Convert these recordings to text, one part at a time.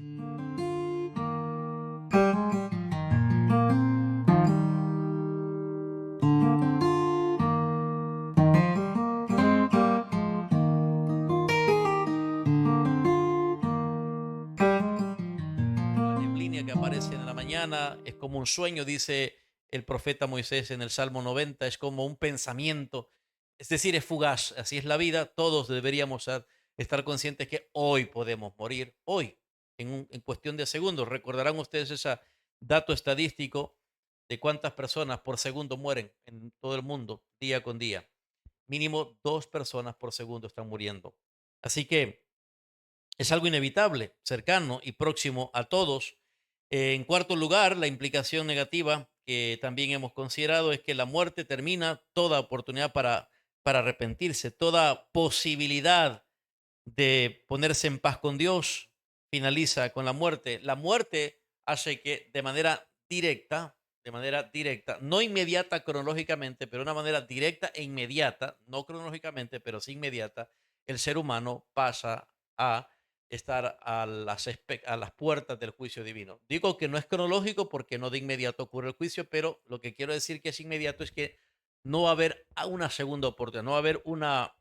La neblina que aparece en la mañana es como un sueño, dice el profeta Moisés en el Salmo 90, es como un pensamiento, es decir, es fugaz, así es la vida, todos deberíamos estar conscientes que hoy podemos morir, hoy, en cuestión de segundos. Recordarán ustedes ese dato estadístico de cuántas personas por segundo mueren en todo el mundo día con día. Mínimo 2 personas por segundo están muriendo. Así que es algo inevitable, cercano y próximo a todos. En cuarto lugar, la implicación negativa que también hemos considerado es que la muerte termina toda oportunidad para arrepentirse, toda posibilidad de ponerse en paz con Dios finaliza con la muerte. La muerte hace que de manera directa, no inmediata cronológicamente, pero de una manera directa e inmediata, no cronológicamente, pero sí inmediata, el ser humano pasa a estar a las puertas del juicio divino. Digo que no es cronológico porque no de inmediato ocurre el juicio, pero lo que quiero decir que es inmediato es que no va a haber una segunda oportunidad, no va a haber una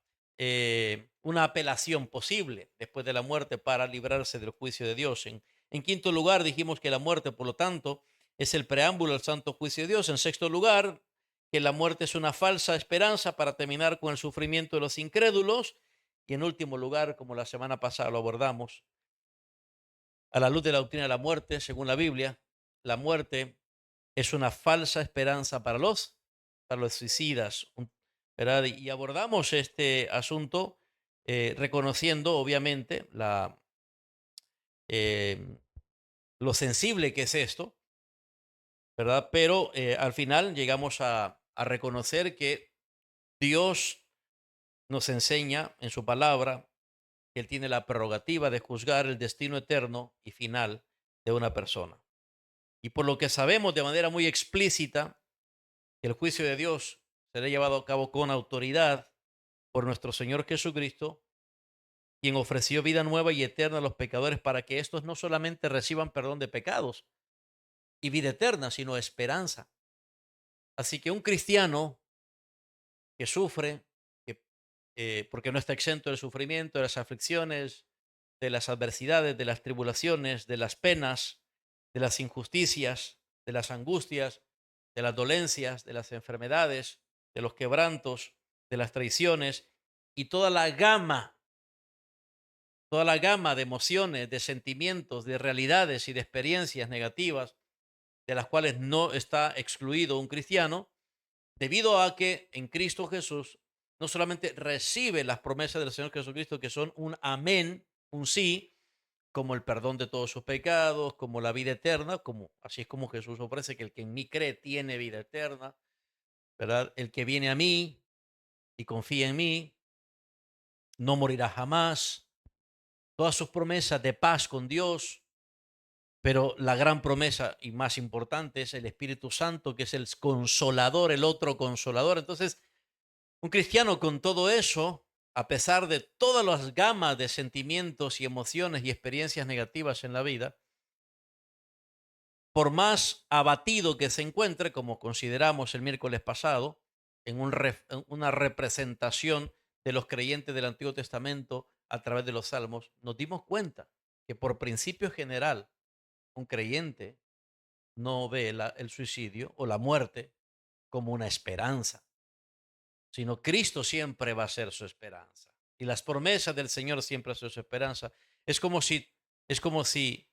apelación posible después de la muerte para librarse del juicio de Dios. En quinto lugar, dijimos que la muerte, por lo tanto, es el preámbulo al santo juicio de Dios. En sexto lugar, que la muerte es una falsa esperanza para terminar con el sufrimiento de los incrédulos. Y en último lugar, como la semana pasada lo abordamos, a la luz de la doctrina de la muerte, según la Biblia, la muerte es una falsa esperanza para los suicidas, ¿verdad? Y abordamos este asunto reconociendo, obviamente, eh, lo sensible que es esto, ¿verdad? Pero al final llegamos a reconocer que Dios nos enseña en su palabra que Él tiene la prerrogativa de juzgar el destino eterno y final de una persona. Y por lo que sabemos de manera muy explícita que el juicio de Dios será llevado a cabo con autoridad por nuestro Señor Jesucristo, quien ofreció vida nueva y eterna a los pecadores para que estos no solamente reciban perdón de pecados y vida eterna, sino esperanza. Así que un cristiano que sufre, que, porque no está exento del sufrimiento, de las aflicciones, de las adversidades, de las tribulaciones, de las penas, de las injusticias, de las angustias, de las dolencias, de las enfermedades, de los quebrantos, de las traiciones y toda la gama de emociones, de sentimientos, de realidades y de experiencias negativas de las cuales no está excluido un cristiano, debido a que en Cristo Jesús no solamente recibe las promesas del Señor Jesucristo, que son un amén, un sí, como el perdón de todos sus pecados, como la vida eterna, como así es como Jesús ofrece que el que en mí cree tiene vida eterna, ¿verdad? El que viene a mí y confía en mí no morirá jamás. Todas sus promesas de paz con Dios, pero la gran promesa y más importante es el Espíritu Santo, que es el consolador, el otro consolador. Entonces, un cristiano con todo eso, a pesar de todas las gamas de sentimientos y emociones y experiencias negativas en la vida, por más abatido que se encuentre, como consideramos el miércoles pasado, en una representación de los creyentes del Antiguo Testamento a través de los salmos, nos dimos cuenta que por principio general, un creyente no ve el suicidio o la muerte como una esperanza, sino Cristo siempre va a ser su esperanza. Y las promesas del Señor siempre son su esperanza. Es como si, es como si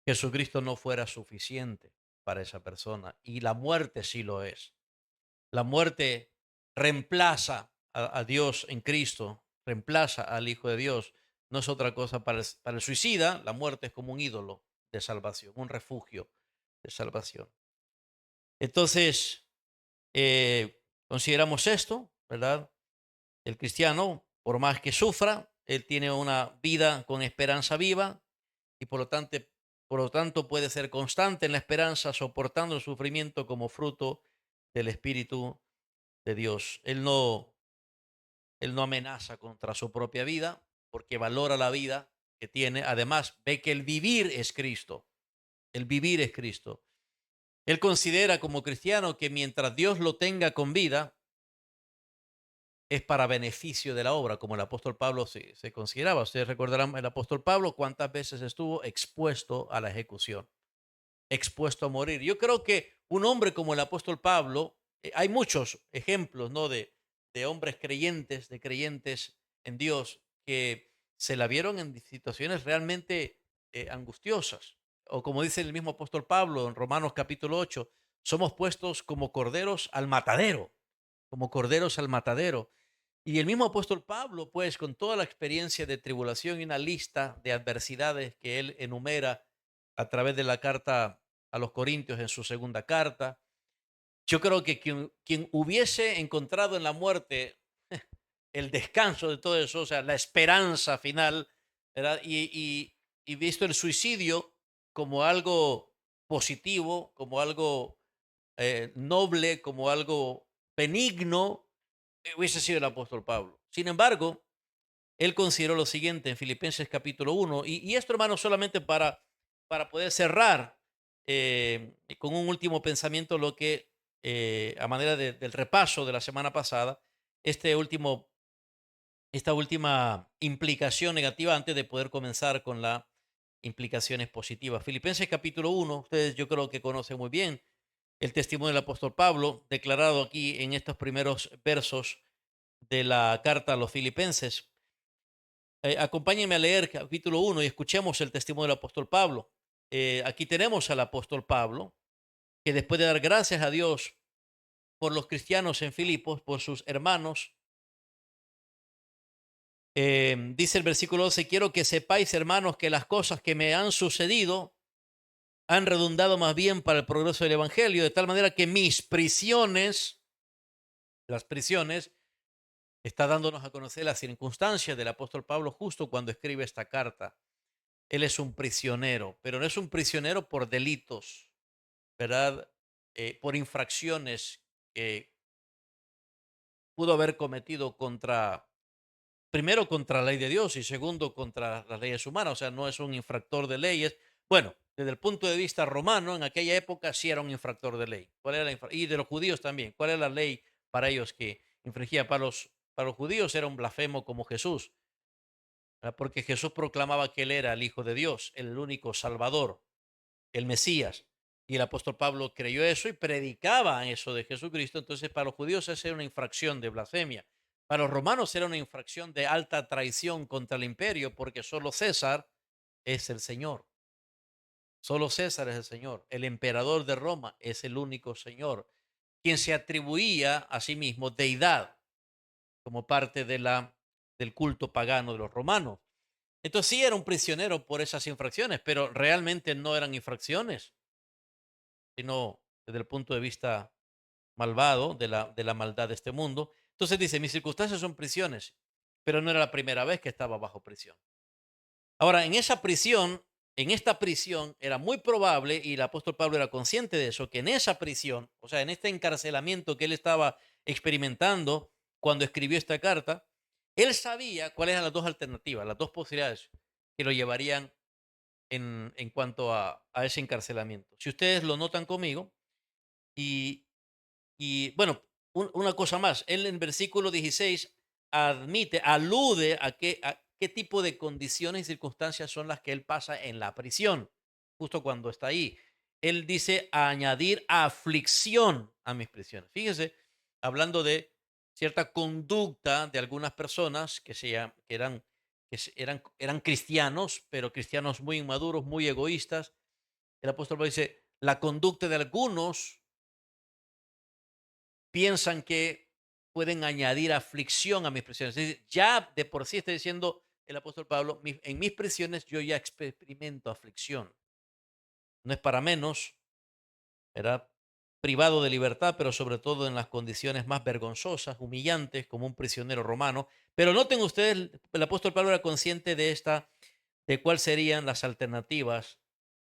Jesucristo no fuera suficiente para esa persona. Y la muerte sí lo es. La muerte reemplaza a Dios en Cristo, reemplaza al Hijo de Dios. No es otra cosa para el suicida. La muerte es como un ídolo de salvación, un refugio de salvación. Entonces, consideramos esto, ¿verdad? El cristiano, por más que sufra, él tiene una vida con esperanza viva y por lo tanto puede ser constante en la esperanza, soportando el sufrimiento como fruto del Espíritu de Dios. Él no amenaza contra su propia vida porque valora la vida que tiene, además ve que el vivir es Cristo. El vivir es Cristo. Él considera como cristiano que mientras Dios lo tenga con vida, es para beneficio de la obra, como el apóstol Pablo se consideraba. Ustedes recordarán el apóstol Pablo cuántas veces estuvo expuesto a la ejecución, expuesto a morir. Yo creo que un hombre como el apóstol Pablo, hay muchos ejemplos, ¿no? De hombres creyentes, de creyentes en Dios, que se la vieron en situaciones realmente angustiosas. O como dice el mismo apóstol Pablo en Romanos capítulo 8, somos puestos como corderos al matadero, como corderos al matadero. Y el mismo apóstol Pablo, pues, con toda la experiencia de tribulación y una lista de adversidades que él enumera a través de la carta a los Corintios en su segunda carta, yo creo que quien hubiese encontrado en la muerte el descanso de todo eso, o sea, la esperanza final, ¿verdad? Y visto el suicidio como algo positivo, como algo noble, como algo benigno, hubiese sido el apóstol Pablo. Sin embargo, él consideró lo siguiente en Filipenses capítulo 1, y esto, hermano, solamente para poder cerrar con un último pensamiento, lo que, a manera del repaso de la semana pasada, este último, esta última implicación negativa antes de poder comenzar con las implicaciones positivas. Filipenses capítulo 1, ustedes yo creo que conocen muy bien el testimonio del apóstol Pablo, declarado aquí en estos primeros versos de la carta a los filipenses. Acompáñenme a leer capítulo 1 y escuchemos el testimonio del apóstol Pablo. Aquí tenemos al apóstol Pablo, que después de dar gracias a Dios por los cristianos en Filipos, por sus hermanos, dice el versículo 12, quiero que sepáis, hermanos, que las cosas que me han sucedido han redundado más bien para el progreso del Evangelio, de tal manera que mis prisiones, las prisiones, está dándonos a conocer las circunstancias del apóstol Pablo justo cuando escribe esta carta. Él es un prisionero, pero no es un prisionero por delitos, ¿verdad? Por infracciones que pudo haber cometido contra, primero contra la ley de Dios y segundo contra las leyes humanas, o sea, no es un infractor de leyes. Bueno, desde el punto de vista romano, en aquella época sí era un infractor de ley. ¿Cuál era y de los judíos también. ¿Cuál era la ley para ellos que infringía? Para los judíos era un blasfemo como Jesús, ¿verdad? Porque Jesús proclamaba que él era el Hijo de Dios, el único Salvador, el Mesías. Y el apóstol Pablo creyó eso y predicaba eso de Jesucristo. Entonces, para los judíos esa era una infracción de blasfemia. Para los romanos era una infracción de alta traición contra el imperio, porque solo César es el Señor. Solo César es el Señor. El emperador de Roma es el único Señor, quien se atribuía a sí mismo deidad como parte del culto pagano de los romanos. Entonces sí era un prisionero por esas infracciones, pero realmente no eran infracciones, sino desde el punto de vista malvado de la maldad de este mundo. Entonces dice, mis circunstancias son prisiones, pero no era la primera vez que estaba bajo prisión. Ahora, en esta prisión era muy probable, y el apóstol Pablo era consciente de eso, que en esa prisión, o sea, en este encarcelamiento que él estaba experimentando cuando escribió esta carta, él sabía cuáles eran las dos alternativas, las dos posibilidades que lo llevarían en cuanto a ese encarcelamiento. Si ustedes lo notan conmigo, y, y bueno, una cosa más, él en versículo 16 alude a qué tipo de condiciones y circunstancias son las que él pasa en la prisión, justo cuando está ahí. Él dice añadir aflicción a mis prisiones. Fíjese, hablando de cierta conducta de algunas personas eran cristianos, pero cristianos muy inmaduros, muy egoístas. El apóstol Pablo dice, la conducta de algunos piensan que pueden añadir aflicción a mis prisiones. Es decir, ya de por sí está diciendo el apóstol Pablo, en mis prisiones yo ya experimento aflicción. No es para menos, era privado de libertad, pero sobre todo en las condiciones más vergonzosas, humillantes, como un prisionero romano. Pero noten ustedes, el apóstol Pablo era consciente de cuáles serían las alternativas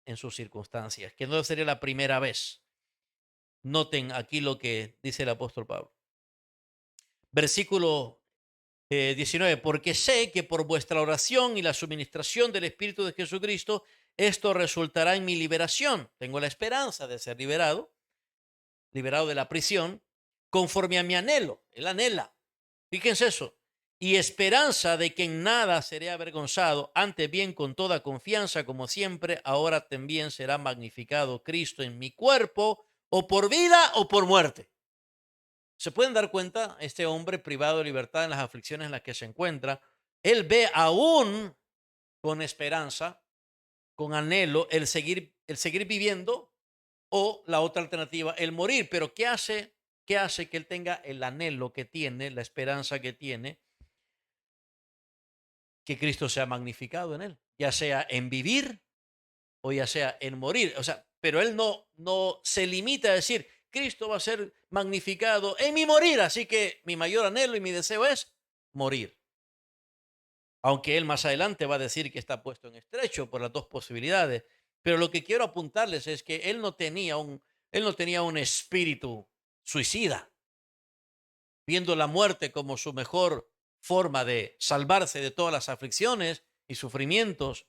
en sus circunstancias, que no sería la primera vez. Noten aquí lo que dice el apóstol Pablo. Versículo 19, porque sé que por vuestra oración y la suministración del Espíritu de Jesucristo, esto resultará en mi liberación. Tengo la esperanza de ser liberado, liberado de la prisión, conforme a mi anhelo. Él anhela. Fíjense eso. Y esperanza de que en nada seré avergonzado, antes bien con toda confianza, como siempre, ahora también será magnificado Cristo en mi cuerpo, o por vida o por muerte. ¿Se pueden dar cuenta? Este hombre privado de libertad en las aflicciones en las que se encuentra, él ve aún con esperanza, con anhelo, el seguir viviendo o la otra alternativa, el morir. Pero ¿qué hace? ¿Qué hace que él tenga el anhelo que tiene, la esperanza que tiene, que Cristo sea magnificado en él? Ya sea en vivir o ya sea en morir. O sea, pero él no se limita a decir, Cristo va a ser magnificado en mi morir, así que mi mayor anhelo y mi deseo es morir. Aunque él más adelante va a decir que está puesto en estrecho por las dos posibilidades. Pero lo que quiero apuntarles es que él no tenía un espíritu suicida, viendo la muerte como su mejor forma de salvarse de todas las aflicciones y sufrimientos.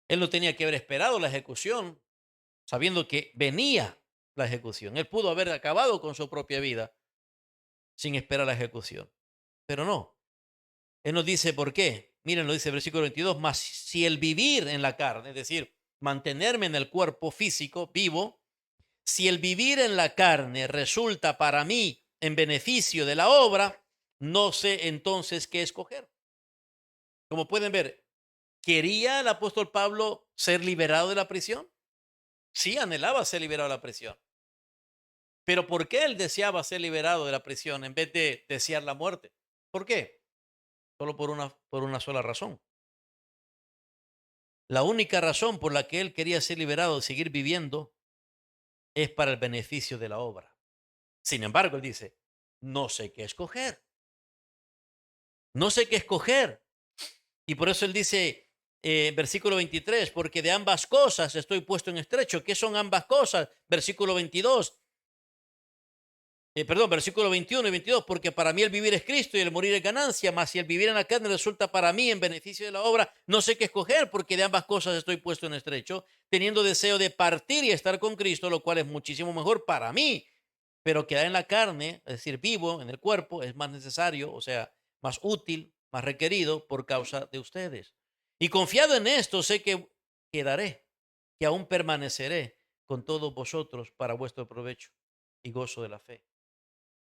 Él no tenía que haber esperado la ejecución, sabiendo que venía la ejecución. Él pudo haber acabado con su propia vida sin esperar la ejecución, pero no. Él nos dice por qué. Miren, lo dice el versículo 22, más si el vivir en la carne, es decir, mantenerme en el cuerpo físico vivo, si el vivir en la carne resulta para mí en beneficio de la obra, no sé entonces qué escoger. Como pueden ver, ¿quería el apóstol Pablo ser liberado de la prisión? Sí, anhelaba ser liberado de la prisión. Pero ¿por qué él deseaba ser liberado de la prisión en vez de desear la muerte? ¿Por qué? Solo por una sola razón. La única razón por la que él quería ser liberado de seguir viviendo es para el beneficio de la obra. Sin embargo, él dice, no sé qué escoger. No sé qué escoger. Y por eso él dice, versículo 23, porque de ambas cosas estoy puesto en estrecho. ¿Qué son ambas cosas? Versículo 22. Perdón, versículo 21 y 22, porque para mí el vivir es Cristo y el morir es ganancia, mas si el vivir en la carne resulta para mí en beneficio de la obra, no sé qué escoger, porque de ambas cosas estoy puesto en estrecho, teniendo deseo de partir y estar con Cristo, lo cual es muchísimo mejor para mí, pero quedar en la carne, es decir, vivo en el cuerpo, es más necesario, o sea, más útil, más requerido por causa de ustedes. Y confiado en esto, sé que quedaré, que aún permaneceré con todos vosotros para vuestro provecho y gozo de la fe.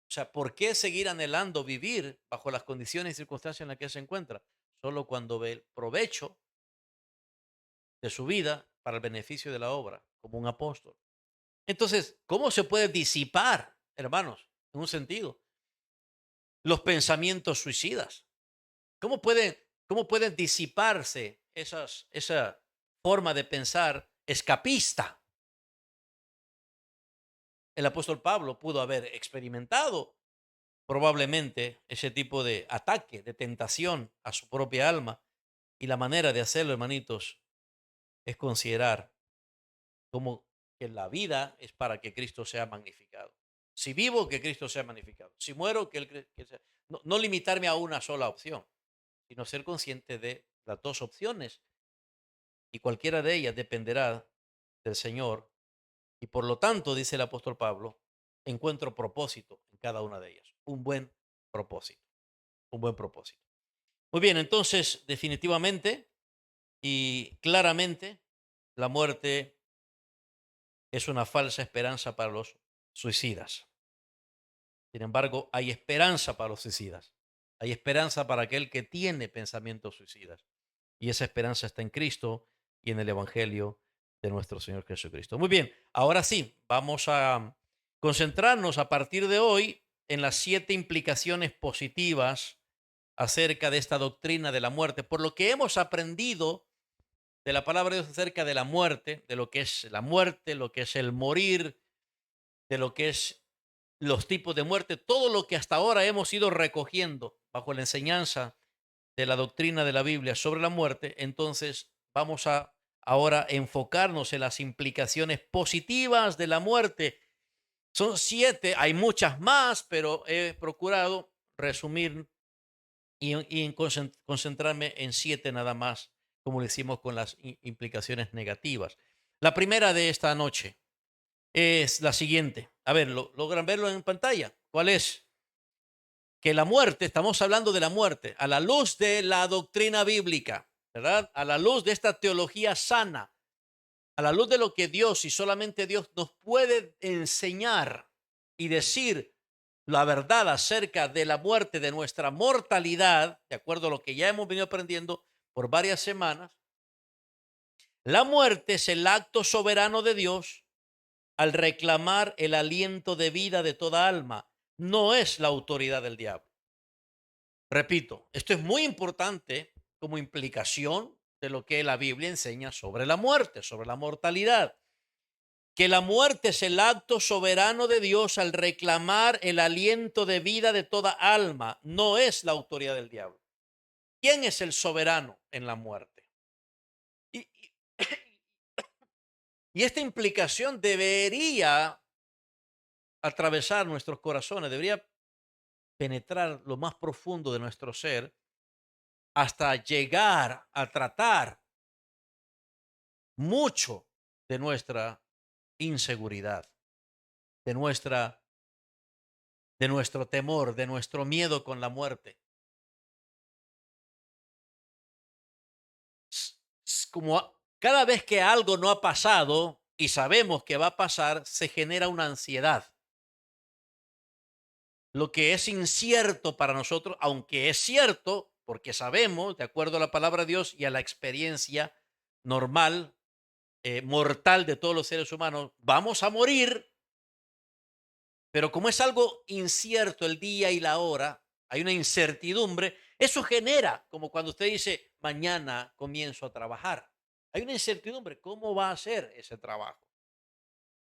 O sea, ¿por qué seguir anhelando vivir bajo las condiciones y circunstancias en las que se encuentra? Solo cuando ve el provecho de su vida para el beneficio de la obra, como un apóstol. Entonces, ¿cómo se puede disipar, hermanos, en un sentido, los pensamientos suicidas? Cómo pueden disiparse esa forma de pensar escapista? El apóstol Pablo pudo haber experimentado probablemente ese tipo de ataque, de tentación a su propia alma. Y la manera de hacerlo, hermanitos, es considerar como que la vida es para que Cristo sea magnificado. Si vivo, que Cristo sea magnificado. Si muero, que sea. No limitarme a una sola opción, sino ser consciente de las dos opciones. Y cualquiera de ellas dependerá del Señor. Y por lo tanto, dice el apóstol Pablo, encuentro propósito en cada una de ellas. Un buen propósito. Un buen propósito. Muy bien, entonces, definitivamente y claramente, la muerte es una falsa esperanza para los suicidas. Sin embargo, hay esperanza para los suicidas. Hay esperanza para aquel que tiene pensamientos suicidas. Y esa esperanza está en Cristo y en el Evangelio de nuestro Señor Jesucristo. Muy bien, ahora sí, vamos a concentrarnos a partir de hoy en las 7 implicaciones positivas acerca de esta doctrina de la muerte. Por lo que hemos aprendido de la palabra de Dios acerca de la muerte, de lo que es la muerte, lo que es el morir, de lo que es los tipos de muerte, todo lo que hasta ahora hemos ido recogiendo bajo la enseñanza de la doctrina de la Biblia sobre la muerte, entonces vamos a ahora enfocarnos en las implicaciones positivas de la muerte Son 7, hay muchas más, pero he procurado resumir y concentrarme en 7 nada más, como lo hicimos con las implicaciones negativas. La primera de esta noche es la siguiente. A ver, ¿logran verlo en pantalla? ¿Cuál es? Que la muerte, estamos hablando de la muerte, a la luz de la doctrina bíblica, ¿verdad? A la luz de esta teología sana, a la luz de lo que Dios y solamente Dios nos puede enseñar y decir la verdad acerca de la muerte, de nuestra mortalidad, de acuerdo a lo que ya hemos venido aprendiendo por varias semanas. La muerte es el acto soberano de Dios al reclamar el aliento de vida de toda alma. No es la autoridad del diablo. Repito, esto es muy importante como implicación de lo que la Biblia enseña sobre la muerte, sobre la mortalidad. Que la muerte es el acto soberano de Dios al reclamar el aliento de vida de toda alma, no es la autoridad del diablo. ¿Quién es el soberano en la muerte? Y, y- y esta implicación debería atravesar nuestros corazones, debería penetrar lo más profundo de nuestro ser hasta llegar a tratar mucho de nuestra inseguridad, de de nuestro temor, de nuestro miedo con la muerte. Como cada vez que algo no ha pasado y sabemos que va a pasar, se genera una ansiedad. Lo que es incierto para nosotros, aunque es cierto, porque sabemos, de acuerdo a la palabra de Dios y a la experiencia normal, mortal de todos los seres humanos, vamos a morir, pero como es algo incierto el día y la hora, hay una incertidumbre, eso genera, como cuando usted dice, mañana comienzo a trabajar. Hay una incertidumbre, ¿cómo va a ser ese trabajo?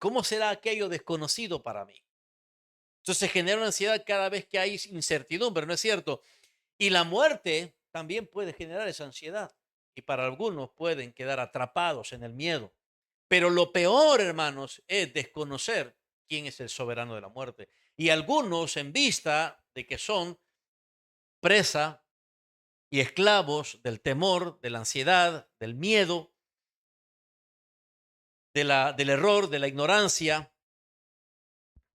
¿Cómo será aquello desconocido para mí? Entonces se genera una ansiedad cada vez que hay incertidumbre, ¿no es cierto? Y la muerte también puede generar esa ansiedad. Y para algunos pueden quedar atrapados en el miedo. Pero lo peor, hermanos, es desconocer quién es el soberano de la muerte. Y algunos, en vista de que son presa y esclavos del temor, de la ansiedad, del miedo, del error, de la ignorancia,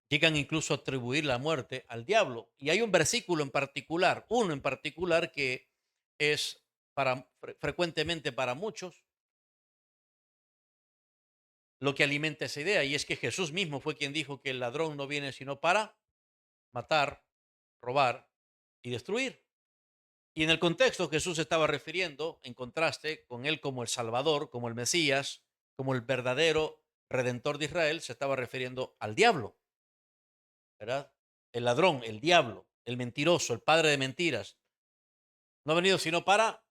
llegan incluso a atribuir la muerte al diablo. Y hay un versículo en particular, uno en particular que es frecuentemente para muchos lo que alimenta esa idea. Y es que Jesús mismo fue quien dijo que el ladrón no viene sino para matar, robar y destruir. Y en el contexto Jesús se estaba refiriendo, en contraste con él como el Salvador, como el Mesías, como el verdadero Redentor de Israel, se estaba refiriendo al diablo, ¿verdad? El ladrón, el diablo, el mentiroso, el padre de mentiras. No ha venido sino para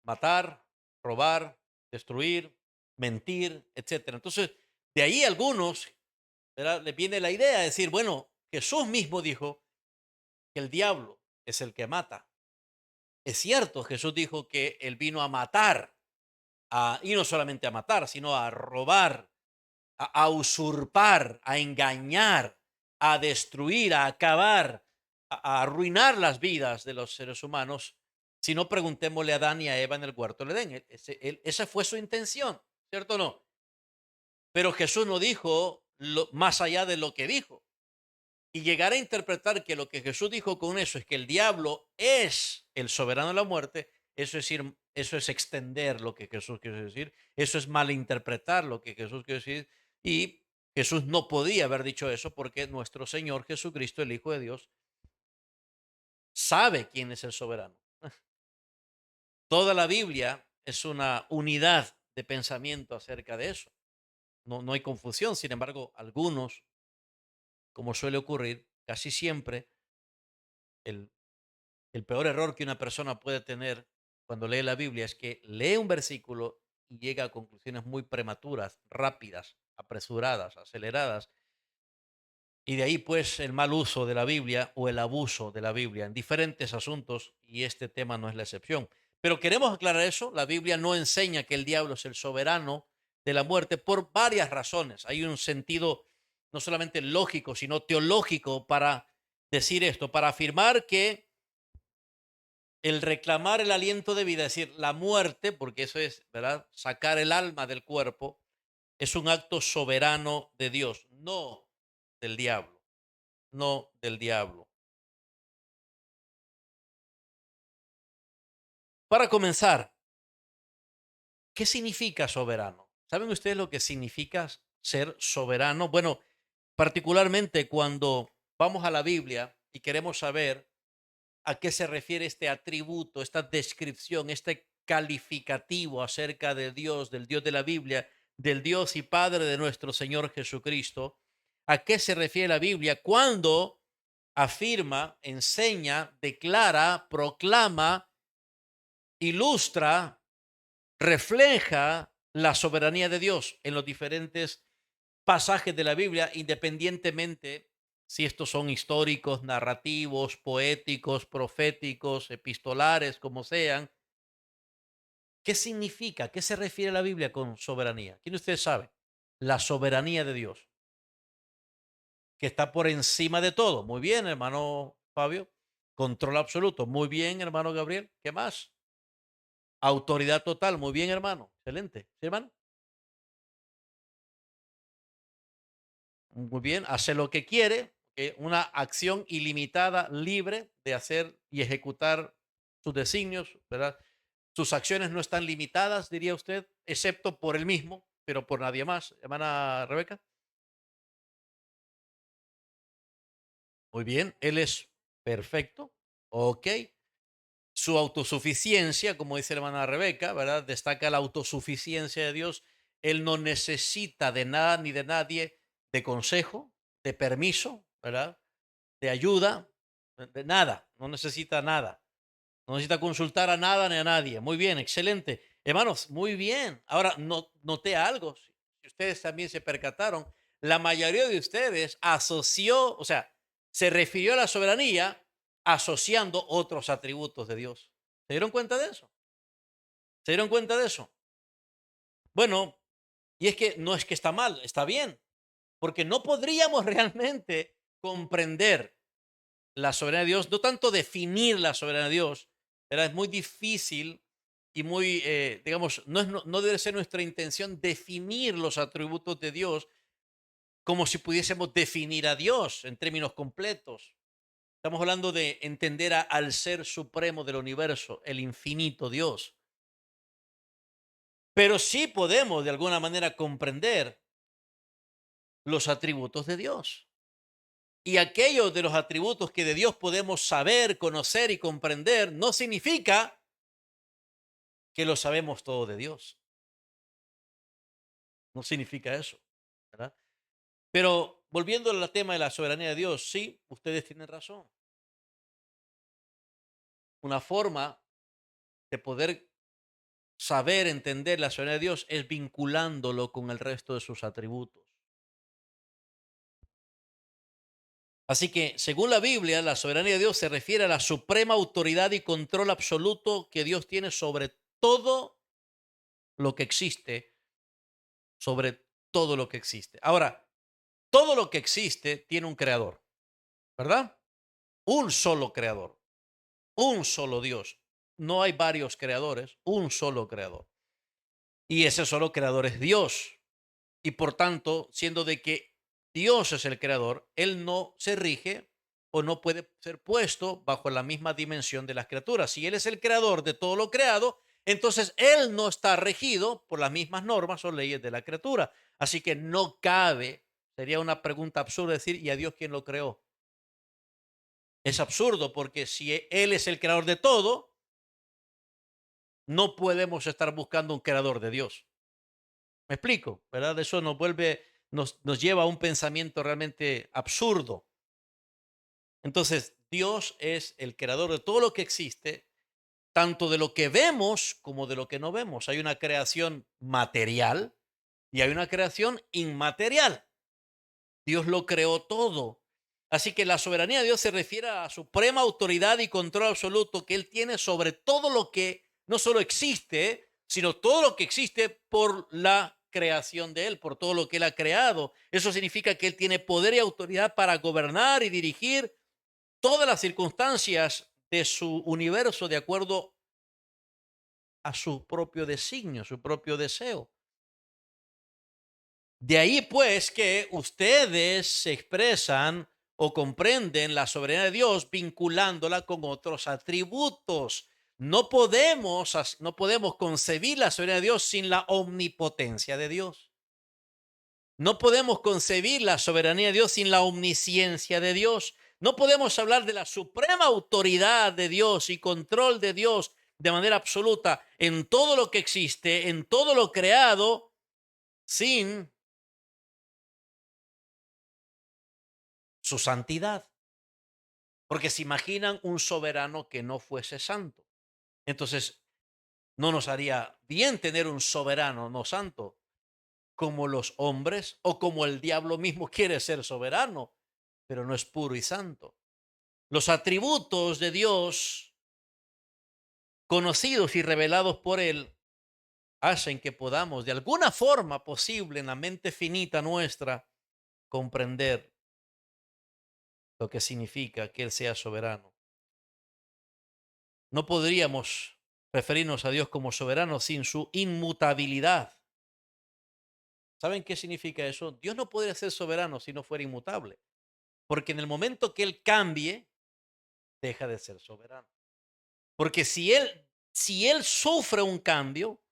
matar, robar, destruir, mentir, etcétera. Entonces, de ahí algunos, ¿verdad? Les viene la idea de decir, bueno, Jesús mismo dijo que el diablo es el que mata. Es cierto, Jesús dijo que él vino a matar, y no solamente a matar, sino a robar, a usurpar, a engañar, a destruir, a acabar, a arruinar las vidas de los seres humanos. Si no, preguntémosle a Adán y a Eva en el huerto del Edén. Esa fue su intención, ¿cierto o no? Pero Jesús no dijo más allá de lo que dijo. Y llegar a interpretar que lo que Jesús dijo con eso es que el diablo es el soberano de la muerte, eso es decir, eso es extender lo que Jesús quiere decir, eso es malinterpretar lo que Jesús quiere decir, y Jesús no podía haber dicho eso porque nuestro Señor Jesucristo, el Hijo de Dios, sabe quién es el soberano. Toda la Biblia es una unidad de pensamiento acerca de eso. No hay confusión, sin embargo, algunos, como suele ocurrir, casi siempre, el el peor error que una persona puede tener cuando lee la Biblia es que lee un versículo y llega a conclusiones muy prematuras, rápidas, apresuradas, aceleradas. Y de ahí pues el mal uso de la Biblia o el abuso de la Biblia en diferentes asuntos y este tema no es la excepción. Pero queremos aclarar eso, la Biblia no enseña que el diablo es el soberano de la muerte por varias razones. Hay un sentido no solamente lógico, sino teológico para decir esto, para afirmar que el reclamar el aliento de vida, es decir, la muerte, porque eso es, ¿verdad? Sacar el alma del cuerpo, es un acto soberano de Dios, no del diablo, no del diablo. Para comenzar, ¿qué significa soberano? ¿Saben ustedes lo que significa ser soberano? Bueno, particularmente cuando vamos a la Biblia y queremos saber a qué se refiere este atributo, esta descripción, este calificativo acerca de Dios, del Dios de la Biblia, del Dios y Padre de nuestro Señor Jesucristo. ¿A qué se refiere la Biblia cuando afirma, enseña, declara, proclama, ilustra, refleja la soberanía de Dios en los diferentes pasajes de la Biblia, independientemente si estos son históricos, narrativos, poéticos, proféticos, epistolares, como sean? ¿Qué significa? ¿Qué se refiere la Biblia con soberanía? ¿Quién de ustedes sabe? La soberanía de Dios, que está por encima de todo. Muy bien, hermano Fabio. Control absoluto. Muy bien, hermano Gabriel. ¿Qué más? Autoridad total. Muy bien, hermano. Excelente. ¿Sí, hermano? Muy bien. Hace lo que quiere. Una acción ilimitada, libre de hacer y ejecutar sus designios, ¿verdad? Sus acciones no están limitadas, diría usted, excepto por él mismo, pero por nadie más. Hermana Rebeca. Muy bien. Él es perfecto. Ok. Su autosuficiencia, como dice la hermana Rebeca, ¿verdad? Destaca la autosuficiencia de Dios. Él no necesita de nada ni de nadie, de consejo, de permiso, ¿verdad? De ayuda, de nada. No necesita nada. No necesita consultar a nada ni a nadie. Muy bien, excelente. Hermanos, muy bien. Ahora, no, noté algo. Si ustedes también se percataron, la mayoría de ustedes asoció, o sea, se refirió a la soberanía asociando otros atributos de Dios. ¿Se dieron cuenta de eso? ¿Se dieron cuenta de eso? Bueno, y es que no es que está mal, está bien, porque no podríamos realmente comprender la soberanía de Dios, no tanto definir la soberanía de Dios, ¿verdad? Es muy difícil y muy, digamos, no debe ser nuestra intención definir los atributos de Dios como si pudiésemos definir a Dios en términos completos. Estamos hablando de entender al ser supremo del universo, el infinito Dios. Pero sí podemos de alguna manera comprender los atributos de Dios. Y aquellos de los atributos que de Dios podemos saber, conocer y comprender, no significa que lo sabemos todo de Dios. No significa eso, ¿verdad? Pero volviendo al tema de la soberanía de Dios, sí, ustedes tienen razón. Una forma de poder saber, entender la soberanía de Dios es vinculándolo con el resto de sus atributos. Así que, según la Biblia, la soberanía de Dios se refiere a la suprema autoridad y control absoluto que Dios tiene sobre todo lo que existe, sobre todo lo que existe. Ahora, todo lo que existe tiene un creador, ¿verdad? Un solo creador, un solo Dios. No hay varios creadores, un solo creador. Y ese solo creador es Dios. Y por tanto, siendo de que Dios es el creador, Él no se rige o no puede ser puesto bajo la misma dimensión de las criaturas. Si Él es el creador de todo lo creado, entonces Él no está regido por las mismas normas o leyes de la criatura. Así que no cabe, sería una pregunta absurda decir, ¿y a Dios quién lo creó? Es absurdo porque si Él es el creador de todo, no podemos estar buscando un creador de Dios. ¿Me explico? ¿Verdad? Eso nos lleva a un pensamiento realmente absurdo. Entonces, Dios es el creador de todo lo que existe, tanto de lo que vemos como de lo que no vemos. Hay una creación material y hay una creación inmaterial. Dios lo creó todo. Así que la soberanía de Dios se refiere a suprema autoridad y control absoluto que Él tiene sobre todo lo que no solo existe, sino todo lo que existe por la creación de Él, por todo lo que Él ha creado. Eso significa que Él tiene poder y autoridad para gobernar y dirigir todas las circunstancias de su universo de acuerdo a su propio designio, su propio deseo. De ahí pues que ustedes se expresan o comprenden la soberanía de Dios vinculándola con otros atributos. No podemos concebir la soberanía de Dios sin la omnipotencia de Dios. No podemos concebir la soberanía de Dios sin la omnisciencia de Dios. No podemos hablar de la suprema autoridad de Dios y control de Dios de manera absoluta en todo lo que existe, en todo lo creado, sin su santidad. Porque se imaginan un soberano que no fuese santo. Entonces, no nos haría bien tener un soberano no santo, como los hombres o como el diablo mismo quiere ser soberano, pero no es puro y santo. Los atributos de Dios, conocidos y revelados por Él, hacen que podamos, de alguna forma posible, en la mente finita nuestra, comprender lo que significa que Él sea soberano. No podríamos referirnos a Dios como soberano sin su inmutabilidad. ¿Saben qué significa eso? Dios no podría ser soberano si no fuera inmutable, porque en el momento que Él cambie, deja de ser soberano. Porque si él sufre un cambio,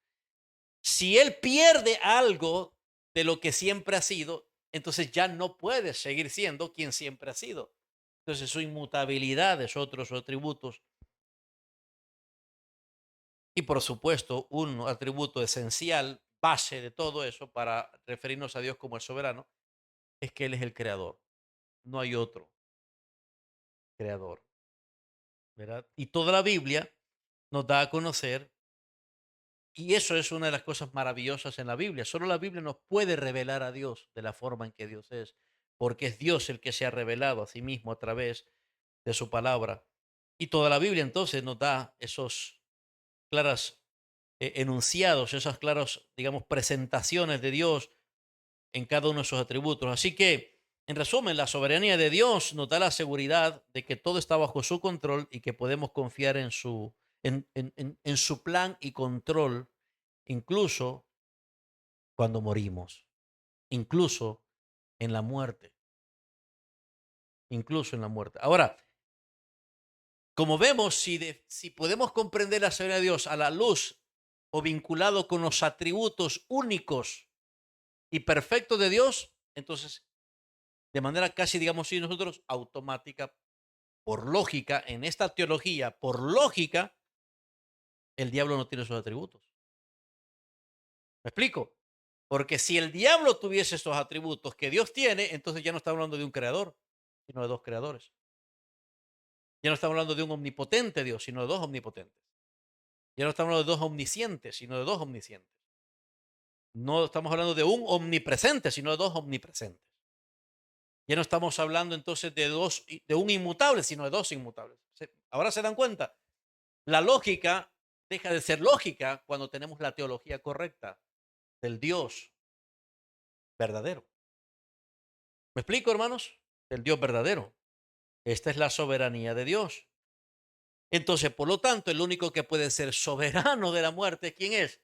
si Él pierde algo de lo que siempre ha sido, entonces ya no puede seguir siendo quien siempre ha sido. Entonces su inmutabilidad es otro de sus atributos. Y por supuesto, un atributo esencial, base de todo eso, para referirnos a Dios como el soberano, es que Él es el creador. No hay otro creador, ¿verdad? Y toda la Biblia nos da a conocer, y eso es una de las cosas maravillosas en la Biblia. Solo la Biblia nos puede revelar a Dios de la forma en que Dios es, porque es Dios el que se ha revelado a sí mismo a través de su palabra. Y toda la Biblia entonces nos da esos claras enunciados, esas claras, digamos, presentaciones de Dios en cada uno de sus atributos. Así que, en resumen, la soberanía de Dios nos da la seguridad de que todo está bajo su control y que podemos confiar en su plan y control, incluso cuando morimos, incluso en la muerte, incluso en la muerte. Ahora, como vemos, si podemos comprender la soberanía de Dios a la luz o vinculado con los atributos únicos y perfectos de Dios, entonces, de manera casi, digamos, si nosotros automática, por lógica, en esta teología, por lógica, el diablo no tiene esos atributos. ¿Me explico? Porque si el diablo tuviese esos atributos que Dios tiene, entonces ya no estamos hablando de un creador, sino de dos creadores. Ya no estamos hablando de un omnipotente Dios, sino de dos omnipotentes. Ya no estamos hablando de dos omniscientes, sino de dos omniscientes. No estamos hablando de un omnipresente, sino de dos omnipresentes. Ya no estamos hablando entonces de un inmutable, sino de dos inmutables. Ahora se dan cuenta, la lógica deja de ser lógica cuando tenemos la teología correcta del Dios verdadero. ¿Me explico, hermanos? Del Dios verdadero. Esta es la soberanía de Dios. Entonces, por lo tanto, el único que puede ser soberano de la muerte, ¿quién es?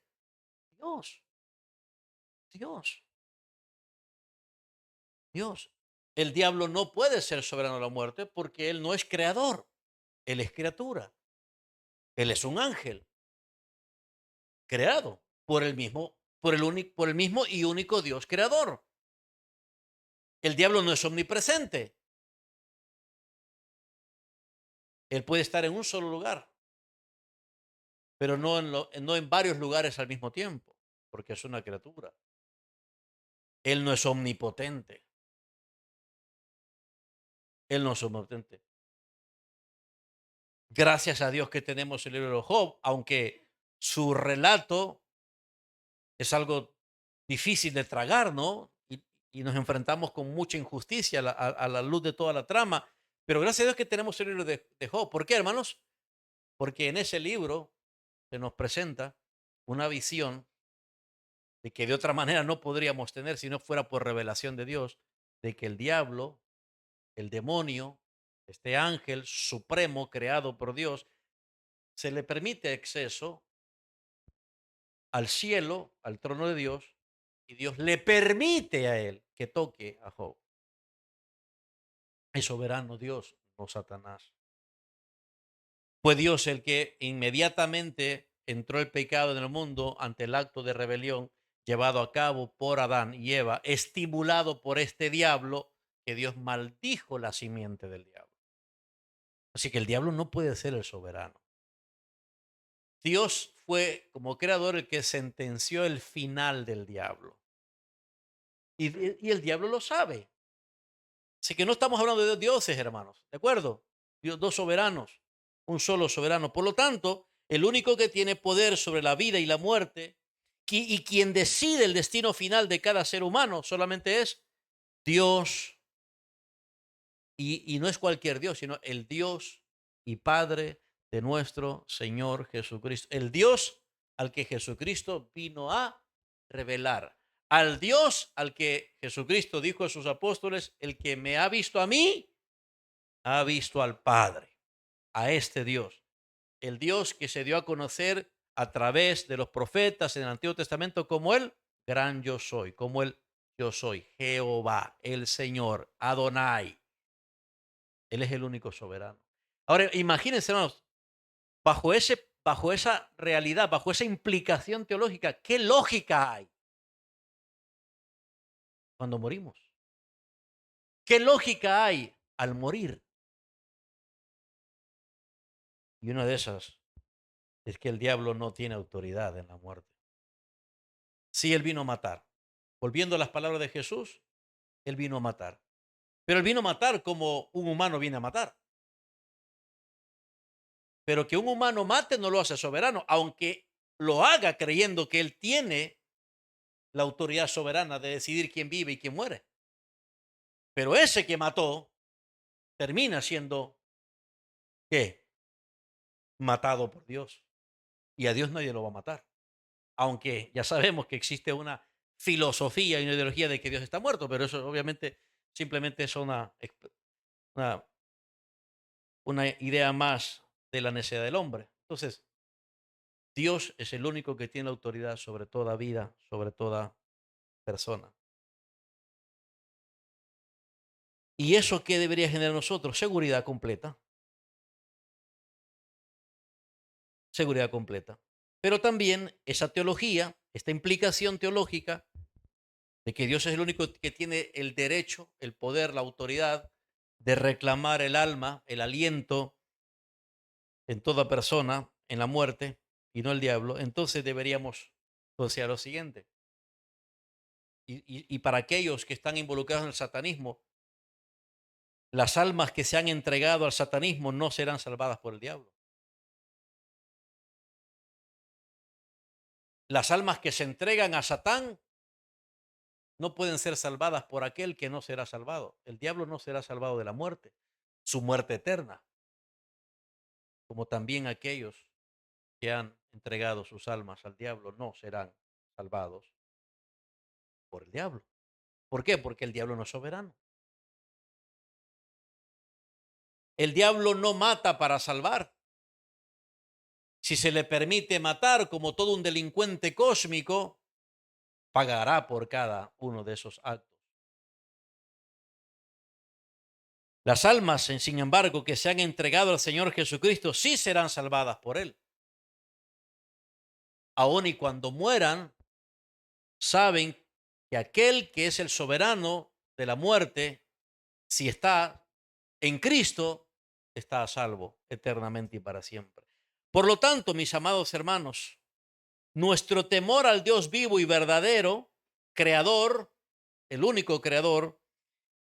Dios. Dios. Dios. El diablo no puede ser soberano de la muerte porque él no es creador. Él es criatura. Él es un ángel creado por el mismo y único Dios creador. El diablo no es omnipresente. Él puede estar en un solo lugar, pero no en varios lugares al mismo tiempo, porque es una criatura. Él no es omnipotente. Él no es omnipotente. Gracias a Dios que tenemos el libro de Job, aunque su relato es algo difícil de tragar, ¿no? Y nos enfrentamos con mucha injusticia a la luz de toda la trama. Pero gracias a Dios que tenemos el libro de Job. ¿Por qué, hermanos? Porque en ese libro se nos presenta una visión de que de otra manera no podríamos tener si no fuera por revelación de Dios, de que el diablo, el demonio, este ángel supremo creado por Dios, se le permite acceso al cielo, al trono de Dios, y Dios le permite a él que toque a Job. Es soberano Dios, no Satanás. Fue Dios el que inmediatamente entró el pecado en el mundo ante el acto de rebelión llevado a cabo por Adán y Eva, estimulado por este diablo, que Dios maldijo la simiente del diablo. Así que el diablo no puede ser el soberano. Dios fue como creador el que sentenció el final del diablo. Y el diablo lo sabe. Así que no estamos hablando de dos dioses, hermanos, ¿de acuerdo? Dos soberanos, un solo soberano. Por lo tanto, el único que tiene poder sobre la vida y la muerte y quien decide el destino final de cada ser humano solamente es Dios. Y no es cualquier Dios, sino el Dios y Padre de nuestro Señor Jesucristo. El Dios al que Jesucristo vino a revelar. Al Dios al que Jesucristo dijo a sus apóstoles, el que me ha visto a mí, ha visto al Padre. A este Dios. El Dios que se dio a conocer a través de los profetas en el Antiguo Testamento como el gran yo soy, como el yo soy, Jehová, el Señor, Adonai. Él es el único soberano. Ahora, imagínense, hermanos, bajo esa realidad, bajo esa implicación teológica, ¿qué lógica hay cuando morimos? ¿Qué lógica hay al morir? Y una de esas es que el diablo no tiene autoridad en la muerte. Sí, él vino a matar. Volviendo a las palabras de Jesús, él vino a matar. Pero él vino a matar como un humano viene a matar. Pero que un humano mate no lo hace soberano, aunque lo haga creyendo que él tiene la autoridad soberana de decidir quién vive y quién muere. Pero ese que mató termina siendo, ¿qué? Matado por Dios. Y a Dios nadie lo va a matar. Aunque ya sabemos que existe una filosofía y una ideología de que Dios está muerto, pero eso obviamente simplemente es una, una idea más de la necedad del hombre. Entonces, Dios es el único que tiene autoridad sobre toda vida, sobre toda persona. ¿Y eso qué debería generar en nosotros? Seguridad completa. Seguridad completa. Pero también esa teología, esta implicación teológica de que Dios es el único que tiene el derecho, el poder, la autoridad de reclamar el alma, el aliento en toda persona, en la muerte, y no el diablo, entonces deberíamos considerar lo siguiente. Y para aquellos que están involucrados en el satanismo, las almas que se han entregado al satanismo no serán salvadas por el diablo. Las almas que se entregan a Satán no pueden ser salvadas por aquel que no será salvado. El diablo no será salvado de la muerte, su muerte eterna, como también aquellos que han entregado sus almas al diablo no serán salvados por el diablo. ¿Por qué? Porque el diablo no es soberano. El diablo no mata para salvar. Si se le permite matar como todo un delincuente cósmico, pagará por cada uno de esos actos. Las almas, sin embargo, que se han entregado al Señor Jesucristo, sí serán salvadas por Él. Aun y cuando mueran, saben que aquel que es el soberano de la muerte, si está en Cristo, está a salvo eternamente y para siempre. Por lo tanto, mis amados hermanos, nuestro temor al Dios vivo y verdadero, creador, el único creador,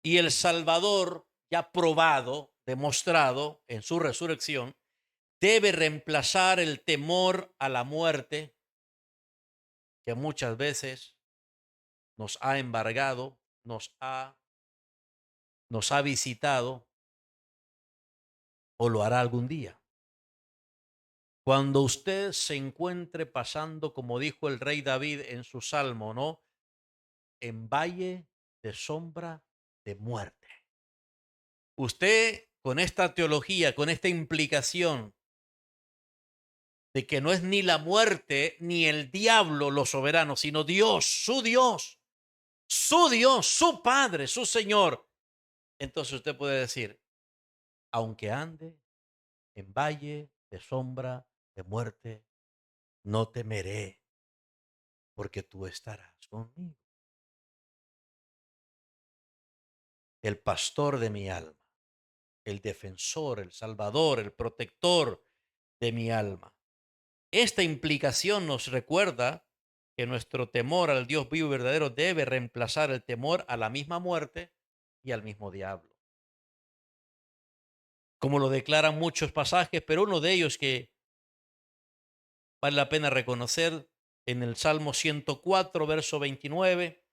y el Salvador ya probado, demostrado en su resurrección, debe reemplazar el temor a la muerte que muchas veces nos ha embargado, nos ha visitado o lo hará algún día. Cuando usted se encuentre pasando, como dijo el rey David en su salmo, ¿no? En valle de sombra de muerte. Usted, con esta teología, con esta implicación de que no es ni la muerte ni el diablo lo soberano, sino Dios, su Padre, su Señor. Entonces usted puede decir, aunque ande en valle de sombra de muerte, no temeré, porque tú estarás conmigo. El pastor de mi alma, el defensor, el salvador, el protector de mi alma. Esta implicación nos recuerda que nuestro temor al Dios vivo y verdadero debe reemplazar el temor a la misma muerte y al mismo diablo. Como lo declaran muchos pasajes, pero uno de ellos que vale la pena reconocer en el Salmo 104, verso 29,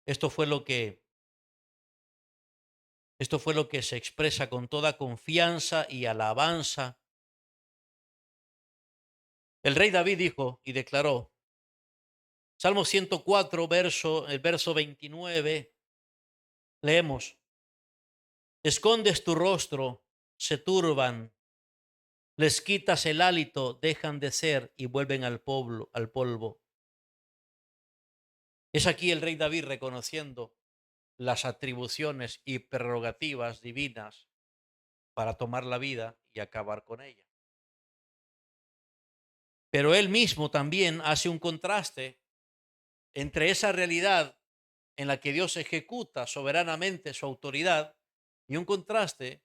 esto fue lo que esto fue lo que se expresa con toda confianza y alabanza. El rey David dijo y declaró, Salmo 104, el verso 29, leemos, escondes tu rostro, se turban, les quitas el hálito, dejan de ser y vuelven al polvo. Es aquí el rey David reconociendo las atribuciones y prerrogativas divinas para tomar la vida y acabar con ella. Pero él mismo también hace un contraste entre esa realidad en la que Dios ejecuta soberanamente su autoridad y un contraste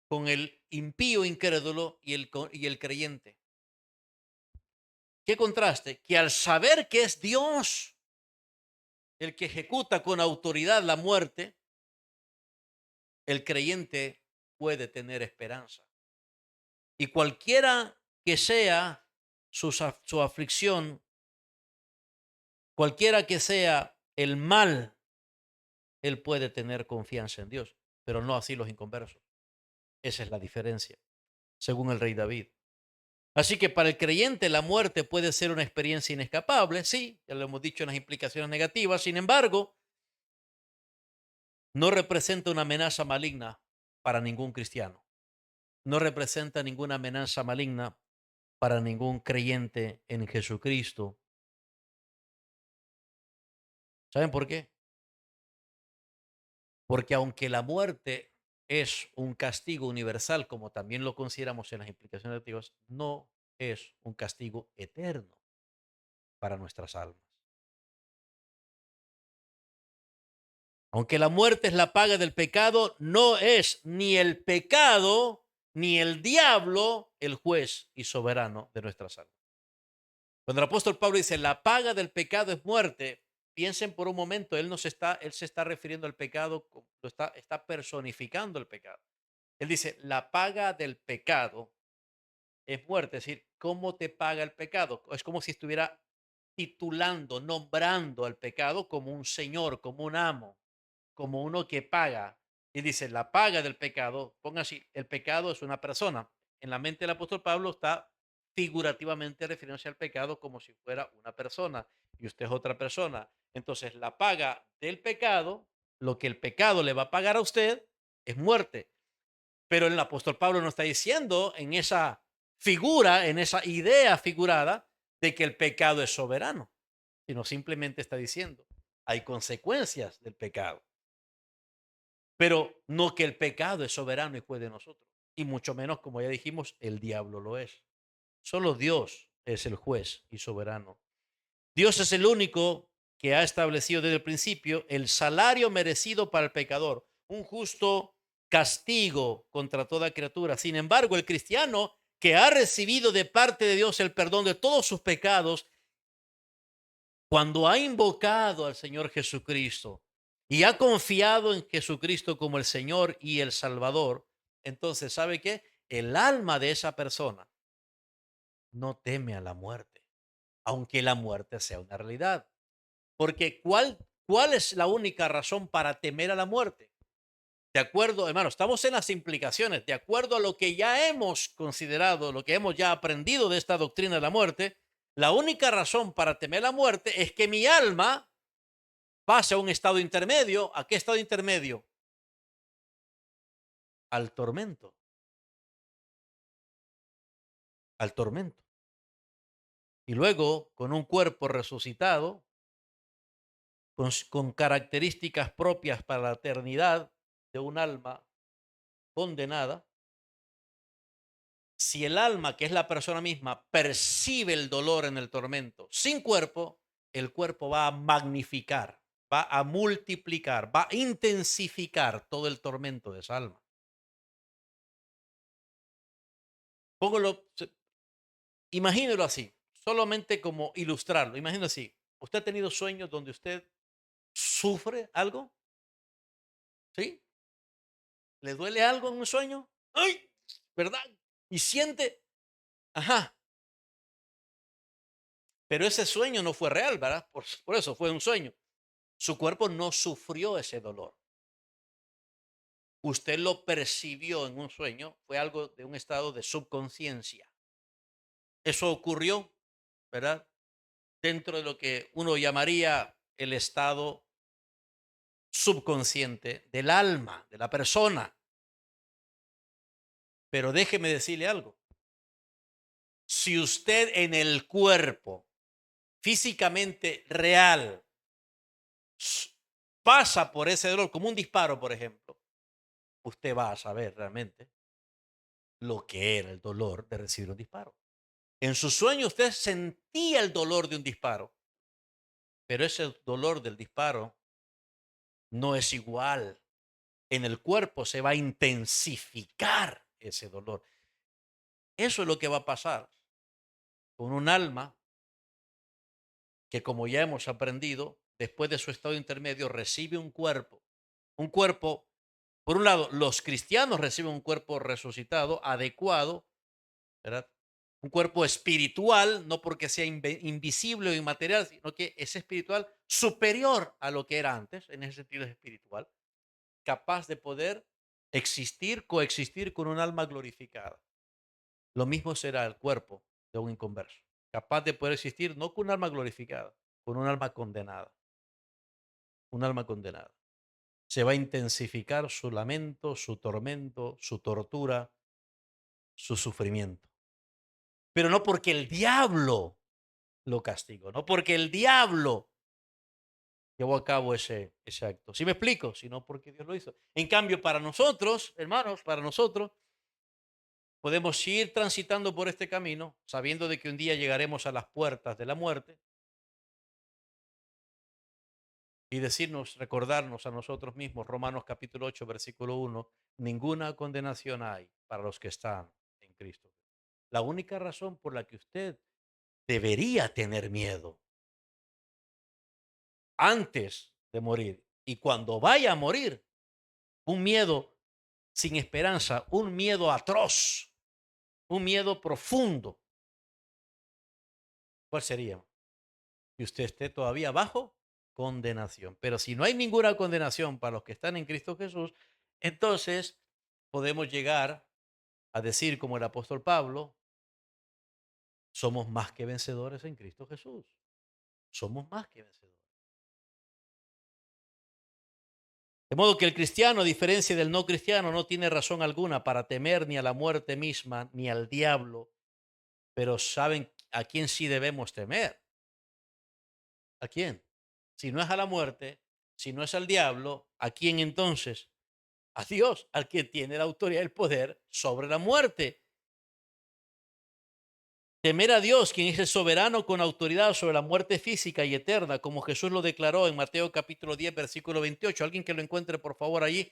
con el impío incrédulo y el creyente. ¿Qué contraste? Que al saber que es Dios el que ejecuta con autoridad la muerte, el creyente puede tener esperanza. Y cualquiera que sea su aflicción, cualquiera que sea el mal, él puede tener confianza en Dios, pero no así los inconversos. Esa es la diferencia, según el rey David. Así que para el creyente la muerte puede ser una experiencia inescapable, sí, ya lo hemos dicho en las implicaciones negativas, sin embargo, no representa una amenaza maligna para ningún cristiano. No representa ninguna amenaza maligna para ningún creyente en Jesucristo. ¿Saben por qué? Porque aunque la muerte es un castigo universal, como también lo consideramos en las implicaciones negativas, no es un castigo eterno para nuestras almas. Aunque la muerte es la paga del pecado, no es ni el pecado ni el diablo el juez y soberano de nuestras almas. Cuando el apóstol Pablo dice la paga del pecado es muerte, piensen por un momento, él se está refiriendo al pecado, está personificando el pecado. Él dice, la paga del pecado es muerte, es decir, ¿cómo te paga el pecado? Es como si estuviera titulando, nombrando al pecado como un señor, como un amo, como uno que paga. Y dice, la paga del pecado, ponga así, el pecado es una persona. En la mente del apóstol Pablo está figurativamente refiriéndose al pecado como si fuera una persona y usted es otra persona. Entonces, la paga del pecado, lo que el pecado le va a pagar a usted, es muerte. Pero el apóstol Pablo no está diciendo en esa figura, en esa idea figurada de que el pecado es soberano, sino simplemente está diciendo, hay consecuencias del pecado, pero no que el pecado es soberano y juez de nosotros, y mucho menos, como ya dijimos, el diablo lo es. Solo Dios es el juez y soberano. Dios es el único que ha establecido desde el principio el salario merecido para el pecador, un justo castigo contra toda criatura. Sin embargo, el cristiano que ha recibido de parte de Dios el perdón de todos sus pecados, cuando ha invocado al Señor Jesucristo y ha confiado en Jesucristo como el Señor y el Salvador, entonces, ¿sabe qué? El alma de esa persona no teme a la muerte, aunque la muerte sea una realidad. Porque ¿cuál es la única razón para temer a la muerte? De acuerdo, hermano, estamos en las implicaciones, de acuerdo a lo que ya hemos considerado, lo que hemos ya aprendido de esta doctrina de la muerte, la única razón para temer la muerte es que mi alma pase a un estado intermedio. ¿A qué estado intermedio? Al tormento, al tormento. Y luego, con un cuerpo resucitado, con características propias para la eternidad de un alma condenada, si el alma, que es la persona misma, percibe el dolor en el tormento sin cuerpo, el cuerpo va a magnificar, va a multiplicar, va a intensificar todo el tormento de esa alma. Póngalo, imagínelo así, solamente como ilustrarlo. Imagínelo así. ¿Usted ha tenido sueños donde usted sufre algo? ¿Sí? ¿Le duele algo en un sueño? ¡Ay! ¿Verdad? Y siente, ajá, pero ese sueño no fue real, ¿verdad? Por eso fue un sueño. Su cuerpo no sufrió ese dolor. Usted lo percibió en un sueño, fue algo de un estado de subconsciencia. Eso ocurrió, ¿verdad? Dentro de lo que uno llamaría el estado subconsciente del alma, de la persona. Pero déjeme decirle algo. Si usted en el cuerpo, físicamente real, pasa por ese dolor, como un disparo, por ejemplo, usted va a saber realmente lo que era el dolor de recibir un disparo. En su sueño usted sentía el dolor de un disparo, pero ese dolor del disparo no es igual. En el cuerpo se va a intensificar ese dolor. Eso es lo que va a pasar con un alma que, como ya hemos aprendido, después de su estado intermedio recibe un cuerpo. Un cuerpo, por un lado, los cristianos reciben un cuerpo resucitado, adecuado, ¿verdad? Un cuerpo espiritual, no porque sea invisible o inmaterial, sino que es espiritual superior a lo que era antes, en ese sentido es espiritual, capaz de poder existir, coexistir con un alma glorificada. Lo mismo será el cuerpo de un inconverso, capaz de poder existir no con un alma glorificada, con un alma condenada, un alma condenada. Se va a intensificar su lamento, su tormento, su tortura, su sufrimiento. Pero no porque el diablo lo castigó, no porque el diablo llevó a cabo ese acto. ¿Sí me explico? Sino porque Dios lo hizo. En cambio, para nosotros, hermanos, para nosotros, podemos ir transitando por este camino, sabiendo de que un día llegaremos a las puertas de la muerte y decirnos, recordarnos a nosotros mismos, Romanos capítulo 8, versículo 1, ninguna condenación hay para los que están en Cristo. La única razón por la que usted debería tener miedo antes de morir y cuando vaya a morir, un miedo sin esperanza, un miedo atroz, un miedo profundo. ¿Cuál sería? Que usted esté todavía bajo condenación. Pero si no hay ninguna condenación para los que están en Cristo Jesús, entonces podemos llegar a decir como el apóstol Pablo, somos más que vencedores en Cristo Jesús. Somos más que vencedores. De modo que el cristiano, a diferencia del no cristiano, no tiene razón alguna para temer ni a la muerte misma, ni al diablo, pero saben a quién sí debemos temer. ¿A quién? Si no es a la muerte, si no es al diablo, ¿a quién entonces? A Dios, al que tiene la autoridad y el poder sobre la muerte. Temer a Dios, quien es el soberano con autoridad sobre la muerte física y eterna, como Jesús lo declaró en Mateo capítulo 10, versículo 28. Alguien que lo encuentre, por favor, allí.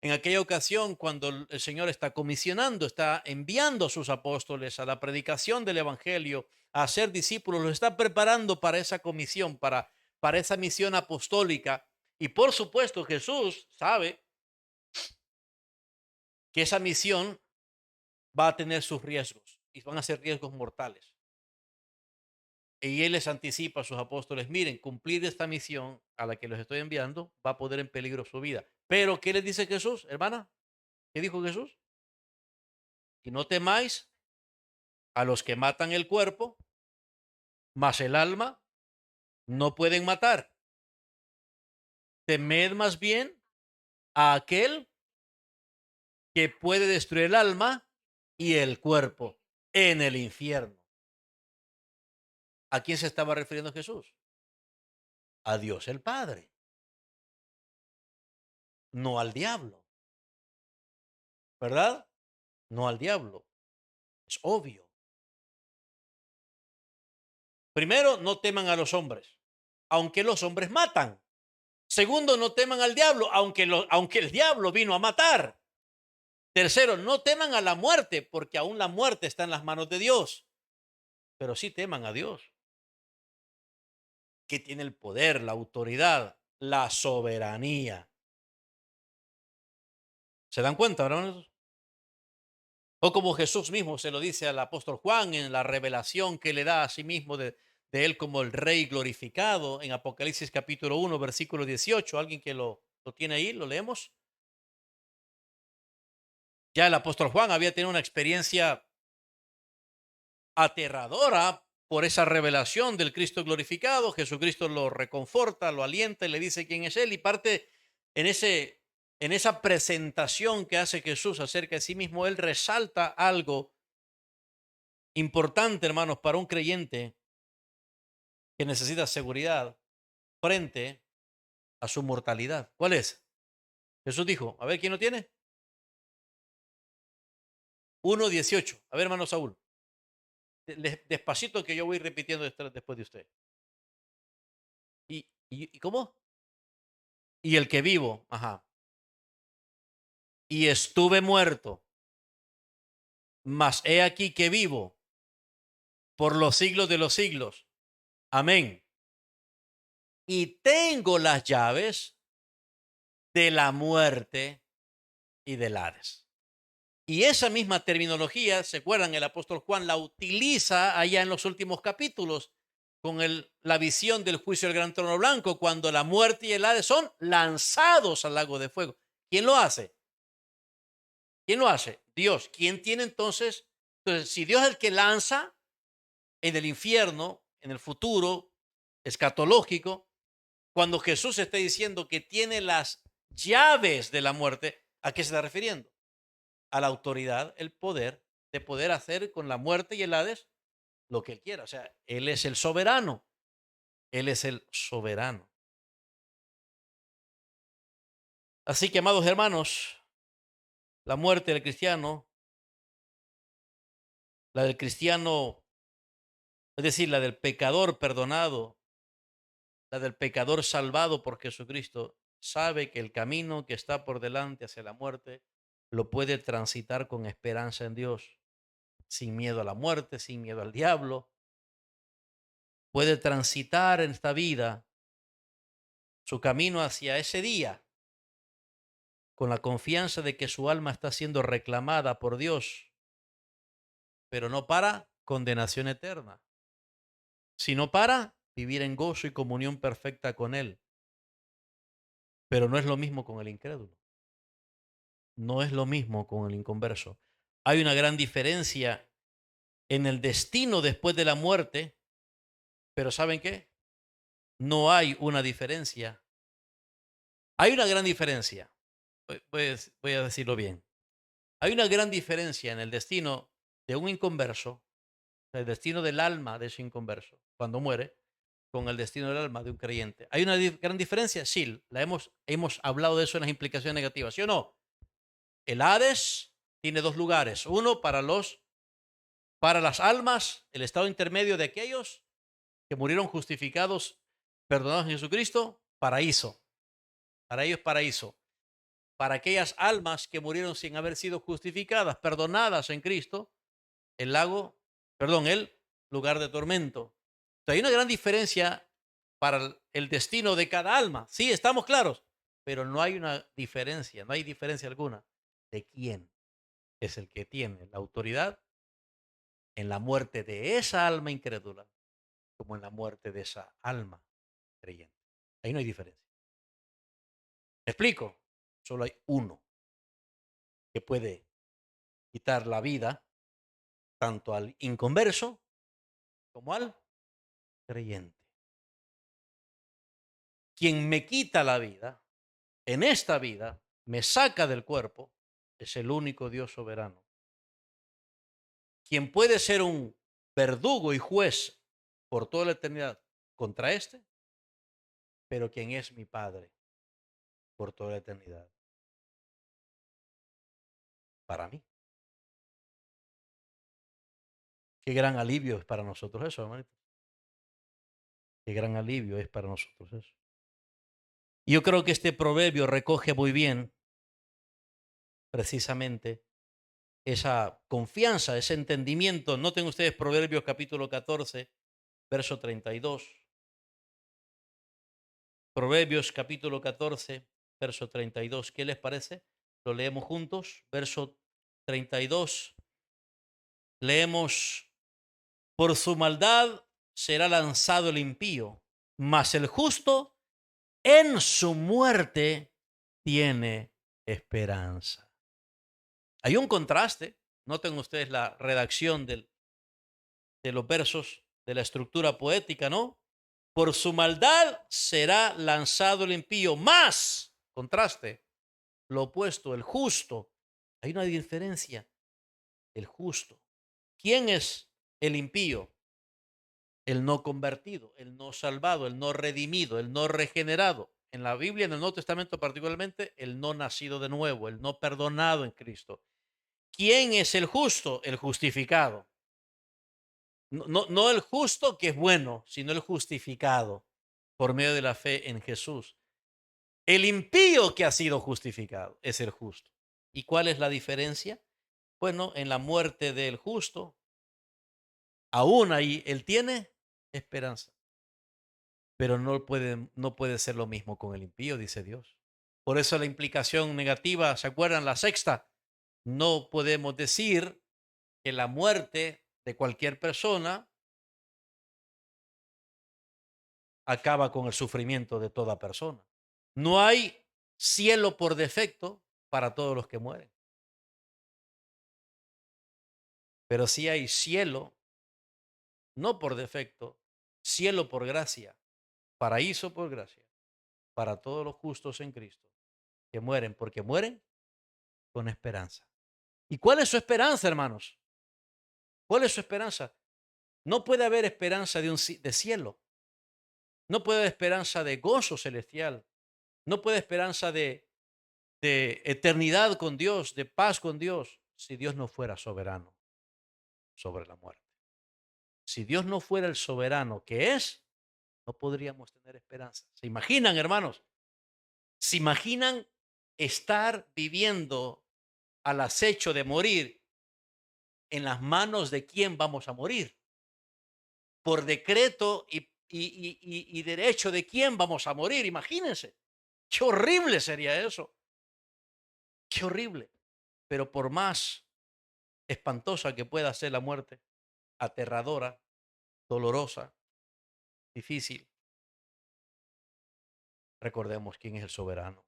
En aquella ocasión, cuando el Señor está comisionando, está enviando a sus apóstoles a la predicación del Evangelio, a hacer discípulos, los está preparando para esa comisión, para esa misión apostólica. Y por supuesto, Jesús sabe que esa misión va a tener sus riesgos y van a ser riesgos mortales. Y él les anticipa a sus apóstoles, miren, cumplir esta misión a la que los estoy enviando va a poner en peligro su vida. Pero, ¿qué les dice Jesús, hermana? ¿Qué dijo Jesús? Y no temáis a los que matan el cuerpo, mas el alma no pueden matar. Temed más bien a aquel que puede destruir el alma y el cuerpo en el infierno. ¿A quién se estaba refiriendo Jesús? A Dios el Padre, no al diablo, ¿verdad? No al diablo, es obvio. Primero, no teman a los hombres, aunque los hombres matan. Segundo, no teman al diablo, aunque el diablo vino a matar. Tercero, no teman a la muerte, porque aún la muerte está en las manos de Dios. Pero sí teman a Dios, que tiene el poder, la autoridad, la soberanía. ¿Se dan cuenta, hermanos? O como Jesús mismo se lo dice al apóstol Juan en la revelación que le da a sí mismo de él como el rey glorificado en Apocalipsis capítulo 1, versículo 18. ¿Alguien que lo tiene ahí? ¿Lo leemos? Ya el apóstol Juan había tenido una experiencia aterradora por esa revelación del Cristo glorificado. Jesucristo lo reconforta, lo alienta y le dice quién es él, y parte en esa presentación que hace Jesús acerca de sí mismo, él resalta algo importante, hermanos, para un creyente que necesita seguridad frente a su mortalidad. ¿Cuál es? Jesús dijo, a ver, ¿quién lo tiene? 1:18. A ver, hermano Saúl, despacito que yo voy repitiendo después de usted. ¿Y cómo? Y el que vivo, ajá. Y estuve muerto, mas he aquí que vivo por los siglos de los siglos. Amén. Y tengo las llaves de la muerte y del Hades. Y esa misma terminología, ¿se acuerdan? El apóstol Juan la utiliza allá en los últimos capítulos con la visión del juicio del gran trono blanco, cuando la muerte y el Hades son lanzados al lago de fuego. ¿Quién lo hace? ¿Quién lo hace? Dios. ¿Quién tiene entonces? Entonces, si Dios es el que lanza en el infierno, en el futuro escatológico, cuando Jesús está diciendo que tiene las llaves de la muerte, ¿a qué se está refiriendo? A la autoridad, el poder de poder hacer con la muerte y el Hades lo que él quiera. O sea, él es el soberano. Él es el soberano. Así que, amados hermanos, la muerte del cristiano, la del cristiano, es decir, la del pecador perdonado, la del pecador salvado por Jesucristo, sabe que el camino que está por delante hacia la muerte lo puede transitar con esperanza en Dios, sin miedo a la muerte, sin miedo al diablo. Puede transitar en esta vida su camino hacia ese día con la confianza de que su alma está siendo reclamada por Dios, pero no para condenación eterna, sino para vivir en gozo y comunión perfecta con Él. Pero no es lo mismo con el incrédulo. No es lo mismo con el inconverso. Hay una gran diferencia en el destino después de la muerte, pero ¿saben qué? No hay una diferencia. Hay una gran diferencia. Voy a decirlo bien. Hay una gran diferencia en el destino de un inconverso, el destino del alma de ese inconverso, cuando muere, con el destino del alma de un creyente. ¿Hay una gran diferencia? Sí, hemos hablado de eso en las implicaciones negativas, ¿sí o no? El Hades tiene dos lugares. Uno para las almas, el estado intermedio de aquellos que murieron justificados, perdonados en Jesucristo, paraíso. Para ellos, paraíso. Para aquellas almas que murieron sin haber sido justificadas, perdonadas en Cristo, el lago, perdón, el lugar de tormento. Hay una gran diferencia para el destino de cada alma. Sí, estamos claros, pero no hay una diferencia, no hay diferencia alguna de quién es el que tiene la autoridad en la muerte de esa alma incrédula como en la muerte de esa alma creyente. Ahí no hay diferencia. ¿Me explico? Solo hay uno que puede quitar la vida tanto al inconverso como al creyente. Quien me quita la vida en esta vida, me saca del cuerpo, es el único Dios soberano. Quien puede ser un verdugo y juez por toda la eternidad contra este, pero quien es mi Padre por toda la eternidad para mí. Qué gran alivio es para nosotros eso, hermanito. Qué gran alivio es para nosotros eso. Y yo creo que este proverbio recoge muy bien precisamente esa confianza, ese entendimiento. Noten ustedes Proverbios capítulo 14, verso 32. Proverbios capítulo 14, verso 32. ¿Qué les parece? Lo leemos juntos. Verso 32. Leemos, por su maldad será lanzado el impío, mas el justo en su muerte tiene esperanza. Hay un contraste. Noten ustedes la redacción de los versos, de la estructura poética, ¿no? Por su maldad será lanzado el impío, más, contraste, lo opuesto, el justo. Hay una diferencia, el justo. ¿Quién es el impío? El no convertido, el no salvado, el no redimido, el no regenerado. En la Biblia, en el Nuevo Testamento particularmente, el no nacido de nuevo, el no perdonado en Cristo. ¿Quién es el justo? El justificado. No el justo que es bueno, sino el justificado por medio de la fe en Jesús. El impío que ha sido justificado es el justo. ¿Y cuál es la diferencia? Bueno, en la muerte del justo, aún ahí él tiene esperanza, pero no puede ser lo mismo con el impío, dice Dios. Por eso la implicación negativa, ¿se acuerdan? La sexta, no podemos decir que la muerte de cualquier persona acaba con el sufrimiento de toda persona. No hay cielo por defecto para todos los que mueren, pero sí hay cielo, no por defecto, cielo por gracia, paraíso por gracia, para todos los justos en Cristo, que mueren porque mueren con esperanza. ¿Y cuál es su esperanza, hermanos? ¿Cuál es su esperanza? No puede haber esperanza de cielo, no puede haber esperanza de gozo celestial, no puede haber esperanza de eternidad con Dios, de paz con Dios, si Dios no fuera soberano sobre la muerte. Si Dios no fuera el soberano que es, no podríamos tener esperanza. ¿Se imaginan, hermanos? ¿Se imaginan estar viviendo al acecho de morir en las manos de quién vamos a morir? Por decreto y derecho de quién vamos a morir. Imagínense. Qué horrible sería eso. Qué horrible. Pero por más espantosa que pueda ser la muerte, aterradora, dolorosa, difícil, recordemos quién es el soberano.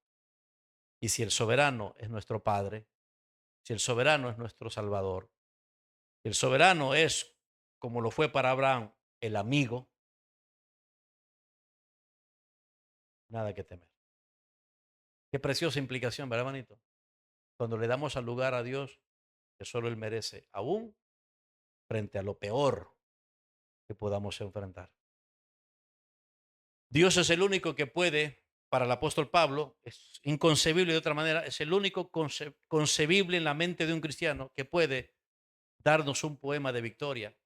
Y si el soberano es nuestro Padre, si el soberano es nuestro Salvador, si el soberano es, como lo fue para Abraham, el amigo, nada que temer. Qué preciosa implicación, ¿verdad, hermanito? Cuando le damos al lugar a Dios que solo Él merece, aún frente a lo peor que podamos enfrentar. Dios es el único que puede, para el apóstol Pablo, es inconcebible de otra manera, es el único concebible en la mente de un cristiano que puede darnos un poema de victoria,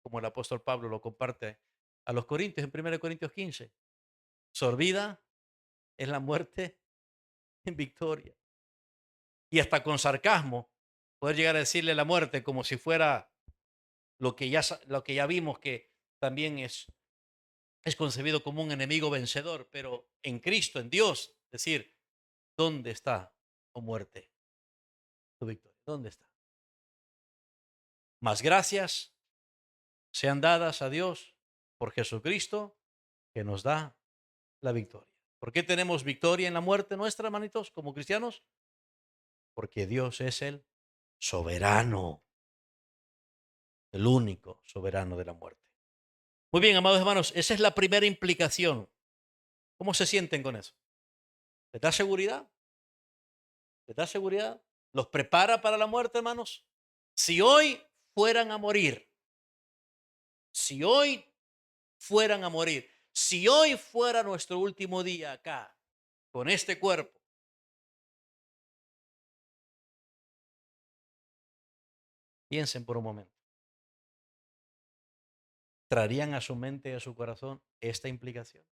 como el apóstol Pablo lo comparte a los Corintios en 1 Corintios 15. Sorbida es la muerte en victoria. Y hasta con sarcasmo, poder llegar a decirle la muerte como si fuera lo que ya vimos que también es concebido como un enemigo vencedor, pero en Cristo, en Dios, decir, ¿dónde está, oh muerte, tu victoria? ¿Dónde está? Más gracias sean dadas a Dios por Jesucristo que nos da la victoria. ¿Por qué tenemos victoria en la muerte nuestra, hermanitos, como cristianos? Porque Dios es el soberano, el único soberano de la muerte. Muy bien, amados hermanos, esa es la primera implicación. ¿Cómo se sienten con eso? ¿Les da seguridad? ¿Les da seguridad? ¿Los prepara para la muerte, hermanos? Si hoy fueran a morir, si hoy fueran a morir, si hoy fuera nuestro último día acá, con este cuerpo, piensen por un momento, ¿traerían a su mente y a su corazón esta implicación?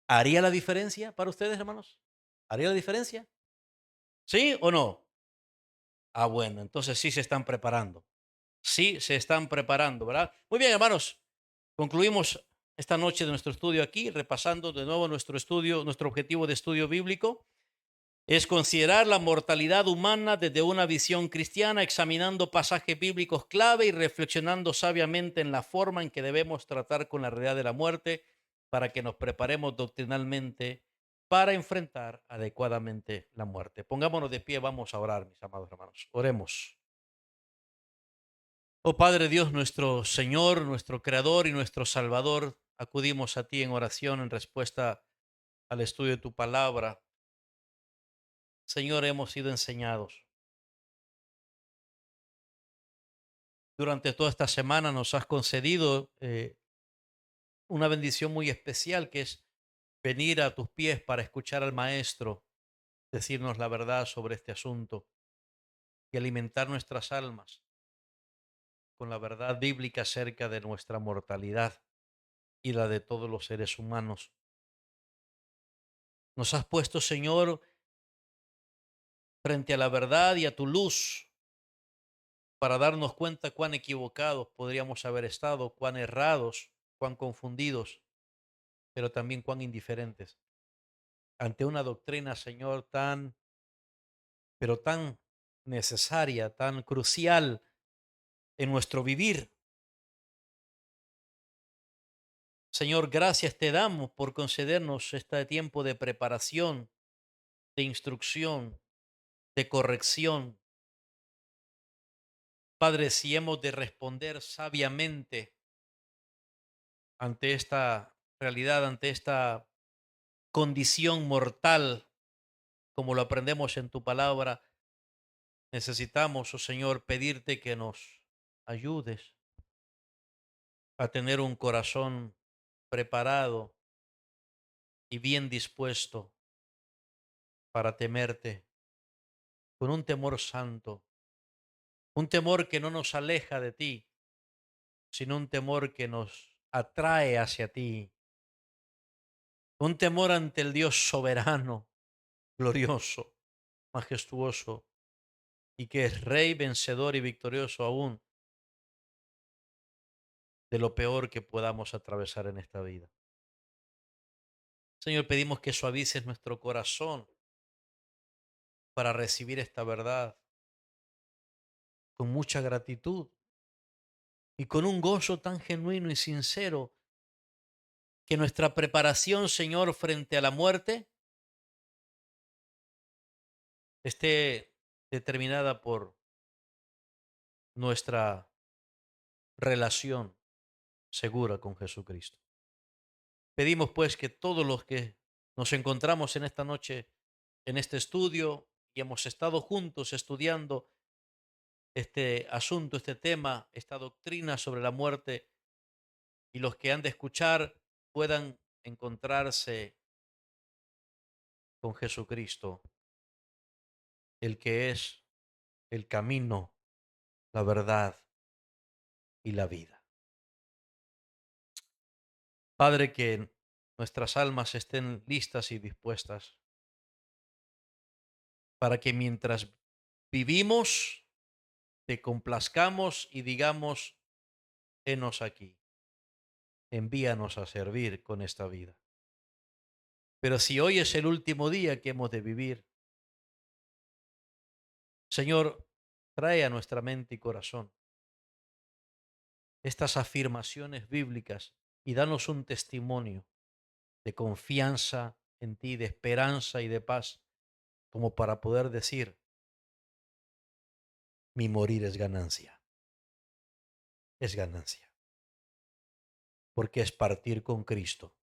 ¿Haría la diferencia para ustedes, hermanos? ¿Haría la diferencia? ¿Sí o no? Ah, bueno, entonces sí se están preparando. Sí se están preparando, ¿verdad? Muy bien, hermanos. Concluimos esta noche de nuestro estudio aquí, repasando de nuevo nuestro estudio, nuestro objetivo de estudio bíblico. Es considerar la mortalidad humana desde una visión cristiana, examinando pasajes bíblicos clave y reflexionando sabiamente en la forma en que debemos tratar con la realidad de la muerte para que nos preparemos doctrinalmente para enfrentar adecuadamente la muerte. Pongámonos de pie, vamos a orar, mis amados hermanos. Oremos. Oh Padre Dios, nuestro Señor, nuestro Creador y nuestro Salvador, acudimos a ti en oración en respuesta al estudio de tu palabra. Señor, hemos sido enseñados. Durante toda esta semana nos has concedido una bendición muy especial que es venir a tus pies para escuchar al Maestro decirnos la verdad sobre este asunto y alimentar nuestras almas con la verdad bíblica acerca de nuestra mortalidad y la de todos los seres humanos. Nos has puesto, Señor, frente a la verdad y a tu luz para darnos cuenta cuán equivocados podríamos haber estado, cuán errados, cuán confundidos, pero también cuán indiferentes ante una doctrina, Señor, tan, pero tan necesaria, tan crucial en nuestro vivir. Señor, gracias te damos por concedernos este tiempo de preparación, de instrucción, de corrección. Padre, si hemos de responder sabiamente ante esta realidad, ante esta condición mortal, como lo aprendemos en tu palabra, necesitamos, oh Señor, pedirte que nos ayudes a tener un corazón preparado y bien dispuesto para temerte, con un temor santo, un temor que no nos aleja de ti, sino un temor que nos atrae hacia ti, un temor ante el Dios soberano, glorioso, majestuoso, y que es Rey vencedor y victorioso aún de lo peor que podamos atravesar en esta vida. Señor, pedimos que suavices nuestro corazón para recibir esta verdad con mucha gratitud y con un gozo tan genuino y sincero que nuestra preparación, Señor, frente a la muerte esté determinada por nuestra relación segura con Jesucristo. Pedimos pues que todos los que nos encontramos en esta noche en este estudio y hemos estado juntos estudiando este asunto, este tema, esta doctrina sobre la muerte, y los que han de escuchar puedan encontrarse con Jesucristo, el que es el camino, la verdad y la vida. Padre, que nuestras almas estén listas y dispuestas para que mientras vivimos, te complazcamos y digamos, henos aquí, envíanos a servir con esta vida. Pero si hoy es el último día que hemos de vivir, Señor, trae a nuestra mente y corazón estas afirmaciones bíblicas y danos un testimonio de confianza en ti, de esperanza y de paz, como para poder decir, mi morir es ganancia, porque es partir con Cristo,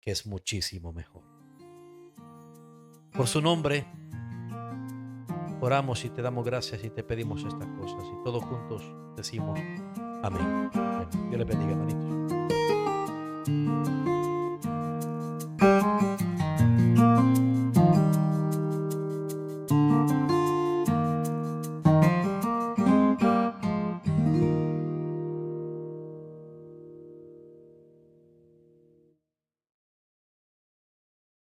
que es muchísimo mejor. Por su nombre, oramos y te damos gracias y te pedimos estas cosas, y todos juntos decimos amén. Amén. Dios les bendiga, hermanitos.